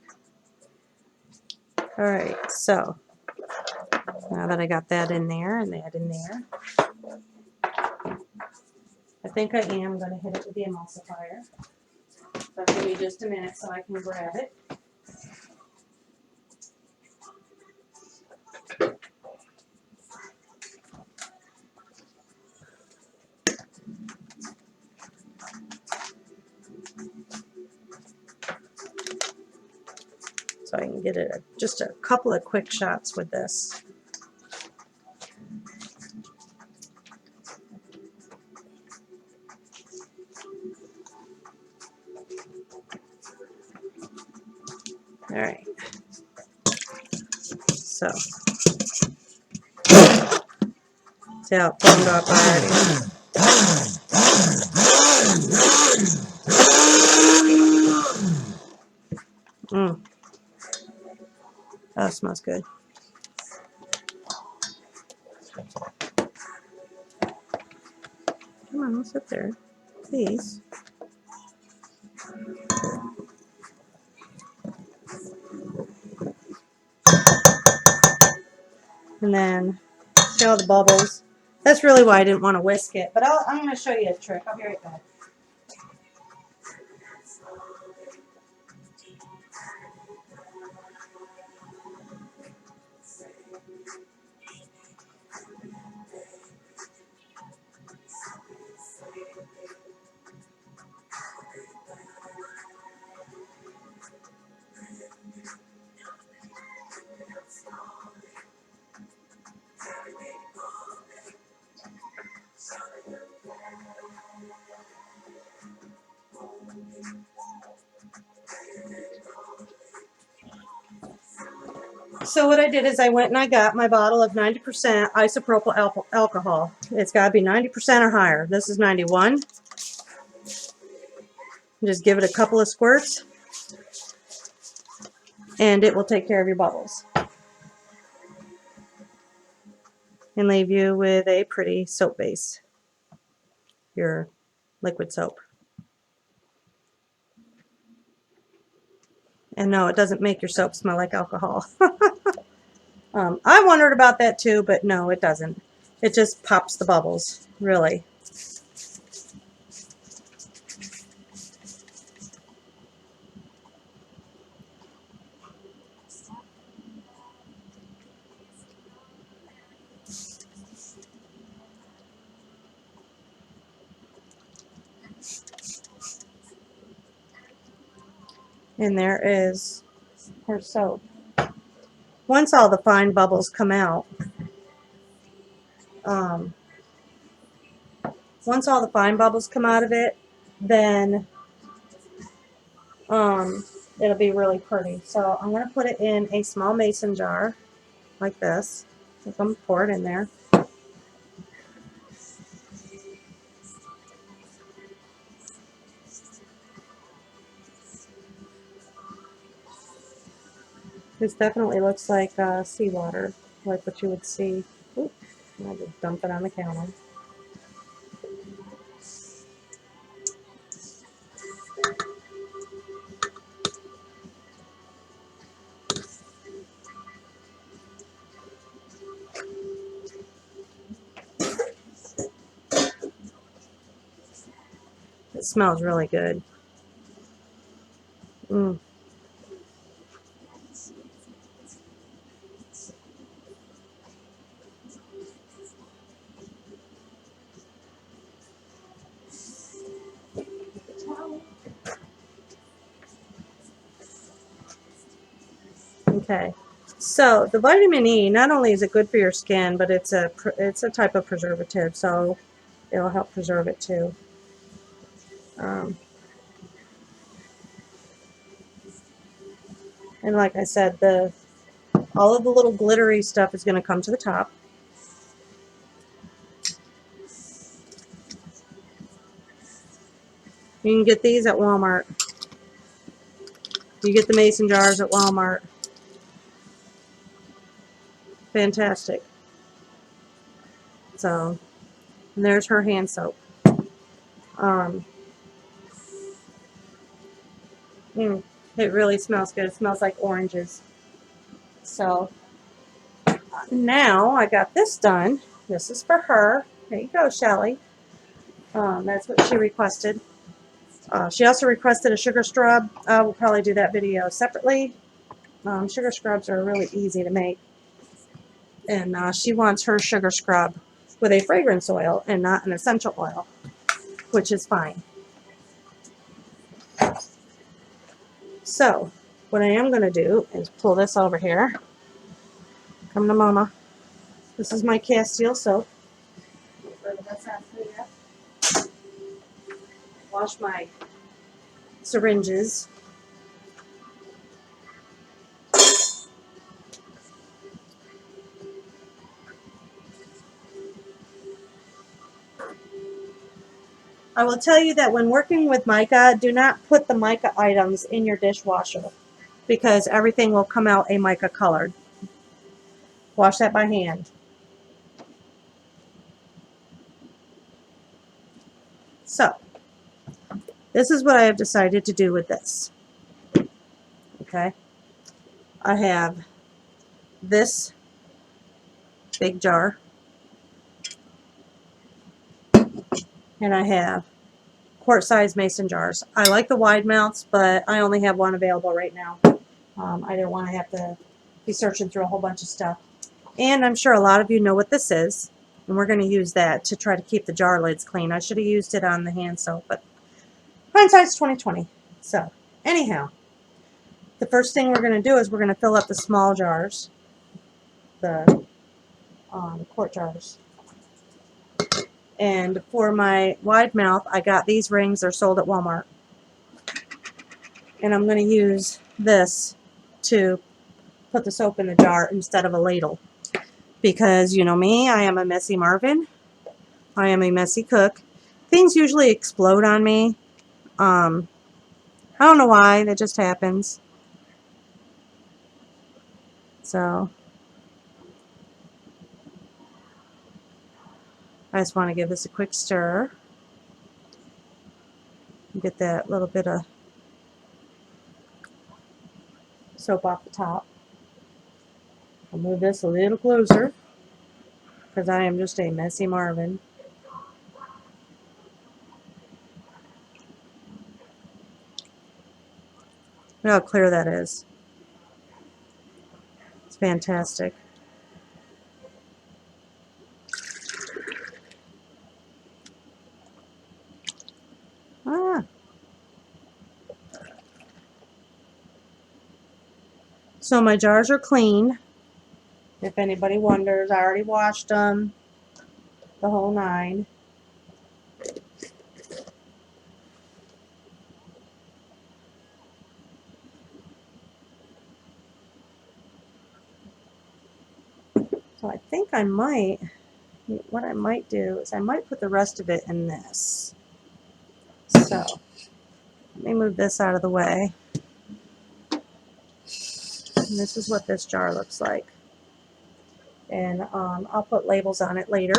Alright, so now that I got that in there and that in there, I think I am going to hit it with the emulsifier. So give me just a minute so I can grab it. So I can get it just a couple of quick shots with this. Alright. So, see how it foamed up already? Oh, that smells good. Come on, sit there. Please. And then, see all the bubbles? That's really why I didn't want to whisk it. But I'm going to show you a trick. I'll be right back. So what I did is I went and I got my bottle of 90% isopropyl alcohol. It's got to be 90% or higher. This is 91. Just give it a couple of squirts and it will take care of your bubbles and leave you with a pretty soap base, your liquid soap. And no, it doesn't make your soap smell like alcohol. I wondered about that too, but no, it doesn't. It just pops the bubbles, really. And there is her soap. Once all the fine bubbles come out, once all the fine bubbles come out of it, then it'll be really pretty. So I'm going to put it in a small mason jar like this. I'm going to pour it in there. This definitely looks like seawater, like what you would see. Oop, I'll just dump it on the counter. It smells really good. Mm. Okay, so the vitamin E, not only is it good for your skin, but it's a type of preservative, so it'll help preserve it too. And like I said, all of the little glittery stuff is going to come to the top. You can get these at Walmart. You get the mason jars at Walmart. Fantastic. So, and there's her hand soap. It really smells good. It smells like oranges. So, now I got this done. This is for her. There you go, Shelly. That's what she requested. She also requested a sugar scrub. We'll probably do that video separately. Sugar scrubs are really easy to make. And she wants her sugar scrub with a fragrance oil and not an essential oil, which is fine. So, what I am going to do is pull this over here. Come to Mama. This is my Castile soap. Wash my syringes. I will tell you that when working with mica, do not put the mica items in your dishwasher because everything will come out a mica colored. Wash that by hand. So, this is what I have decided to do with this. Okay. I have this big jar. And I have quart-sized mason jars. I like the wide mouths, but I only have one available right now. I didn't want to have to be searching through a whole bunch of stuff. And I'm sure a lot of you know what this is. And we're going to use that to try to keep the jar lids clean. I should have used it on the hand soap, but hindsight's 2020. So, anyhow, the first thing we're going to do is we're going to fill up the small jars, the quart jars. And for my wide mouth, I got these rings. They're sold at Walmart. And I'm going to use this to put the soap in the jar instead of a ladle. Because, you know me, I am a messy Marvin. I am a messy cook. Things usually explode on me. I don't know why, that just happens. So, I just want to give this a quick stir. Get that little bit of soap off the top. I'll move this a little closer because I am just a messy Marvin. Look how clear that is. It's fantastic. Ah. So my jars are clean. If anybody wonders, I already washed them. The whole 9. So I think I might, what I might do is I might put the rest of it in this. So let me move this out of the way. And this is what this jar looks like. And I'll put labels on it later.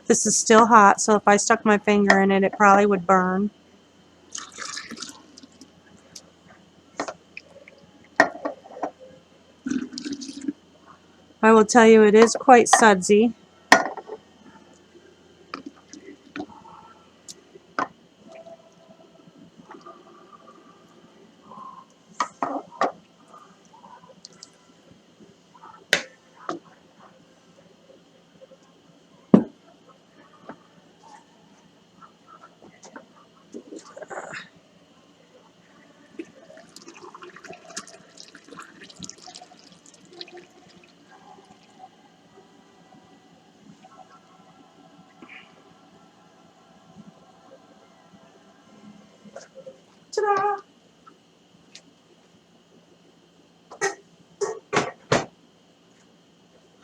This is still hot, so if I stuck my finger in it, it probably would burn. I will tell you it is quite sudsy. Ta-da!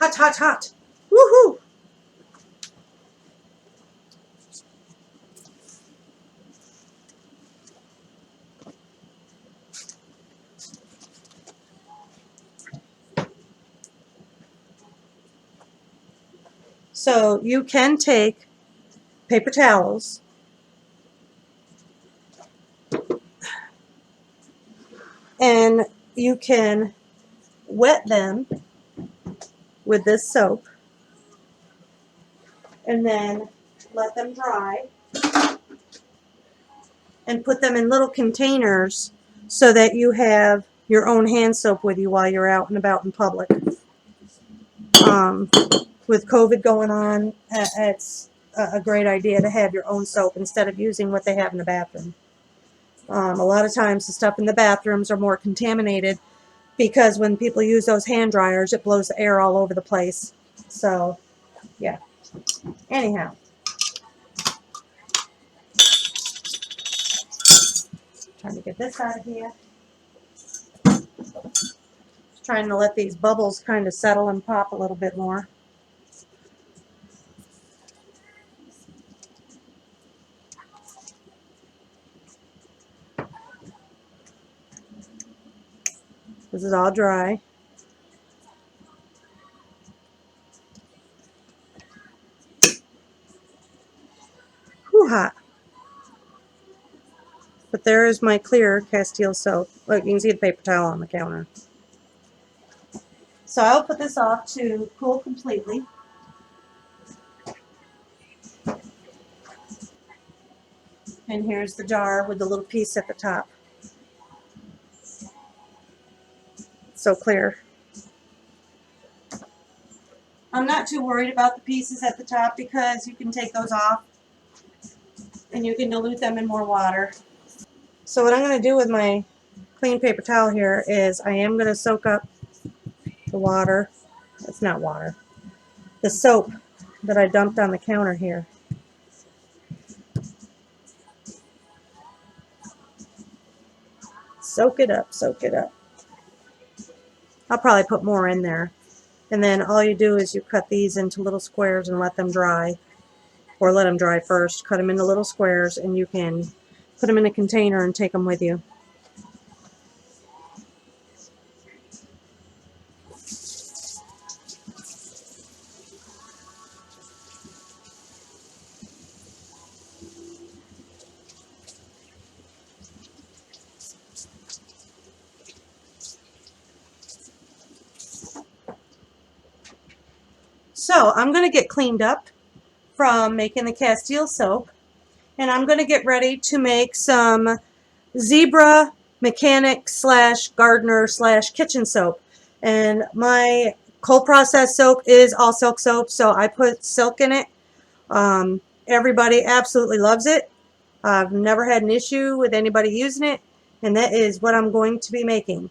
Hot, hot, hot. Woohoo! So you can take paper towels and you can wet them with this soap and then let them dry and put them in little containers so that you have your own hand soap with you while you're out and about in public. With COVID going on, it's a great idea to have your own soap instead of using what they have in the bathroom. A lot of times the stuff in the bathrooms are more contaminated because when people use those hand dryers, it blows the air all over the place. So, yeah. Anyhow. Trying to get this out of here. Just trying to let these bubbles kind of settle and pop a little bit more. This is all dry. Whew, hot. But there is my clear Castile soap. Look, you can see the paper towel on the counter. So I'll put this off to cool completely. And here's the jar with the little piece at the top. So clear. I'm not too worried about the pieces at the top because you can take those off and you can dilute them in more water. So what I'm going to do with my clean paper towel here is I am going to soak up the water. It's not water. The soap that I dumped on the counter here. Soak it up, soak it up. I'll probably put more in there. And then all you do is you cut these into little squares and let them dry. Or let them dry first. Cut them into little squares and you can put them in a container and take them with you. So I'm going to get cleaned up from making the Castile soap. And I'm going to get ready to make some zebra mechanic slash gardener slash kitchen soap. And my cold processed soap is all silk soap, so I put silk in it. Everybody absolutely loves it. I've never had an issue with anybody using it, and that is what I'm going to be making.